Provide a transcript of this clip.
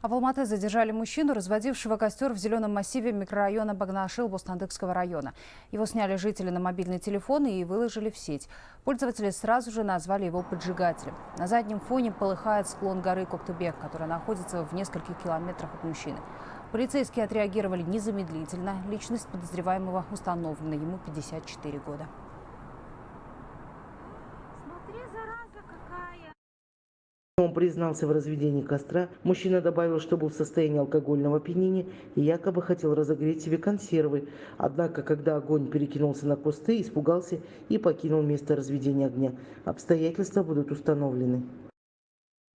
А в Алматы задержали мужчину, разводившего костер в зеленом массиве микрорайона Багнашил Бостандыкского района. Его сняли жители на мобильный телефон и выложили в сеть. Пользователи сразу же назвали его поджигателем. На заднем фоне полыхает склон горы Коктубек, которая находится в нескольких километрах от мужчины. Полицейские отреагировали незамедлительно. Личность подозреваемого установлена. Ему 54 года. Смотри, зараза какая! Он признался в разведении костра. Мужчина добавил, что был в состоянии алкогольного опьянения и якобы хотел разогреть себе консервы. Однако, когда огонь перекинулся на кусты, испугался и покинул место разведения огня. Обстоятельства будут установлены.